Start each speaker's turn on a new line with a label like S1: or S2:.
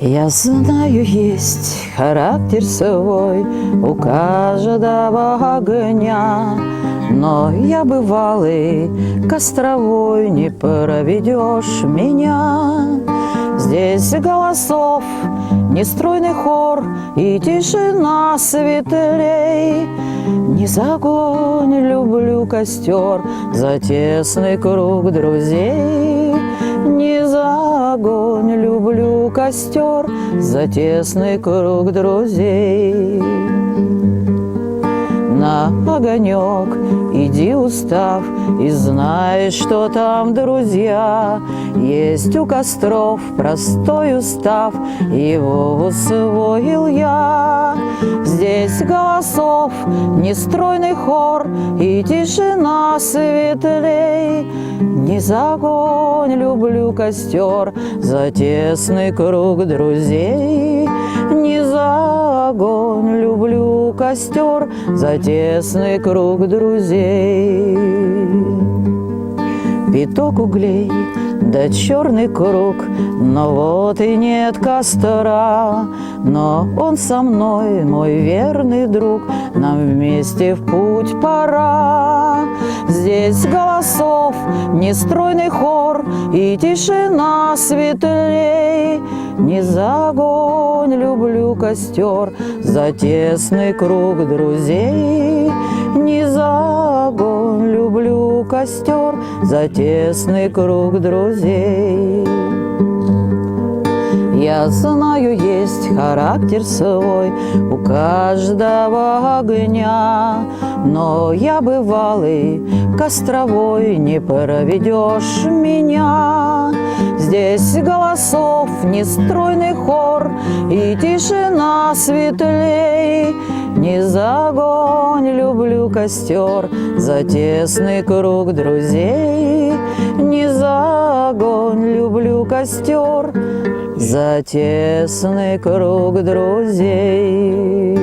S1: Я знаю, есть характер свой у каждого огня, но я бывалый, костровой, не проведешь меня. Здесь голосов нестройный хор и тишина светлей. Не за огонь люблю костер, за тесный круг друзей. Не за огонь люблю костер, за тесный круг друзей. На огонек иди, устав, и знай, что там друзья. Есть у костров простой устав, его усвоил я. Здесь голосов нестройный хор и тишина светлей. Не за огонь люблю костер, за тесный круг друзей. Не за огонь люблю костер, за тесный круг друзей. Пяток углей, да черный круг, но вот и нет костра. Но он со мной, мой верный друг, нам вместе в путь пора. Здесь голосов нестройный хор и тишина светлей. Не за огонь люблю костер, за тесный круг друзей. Не за огонь люблю костер, за тесный круг друзей. Я знаю, есть характер свой у каждого огня, но я бывалый, костровой, не проведешь меня. Здесь голосов нестройный хор и тишина светлей. Не за огонь люблю костер, за тесный круг друзей. Не за огонь люблю костер, за тесный круг друзей.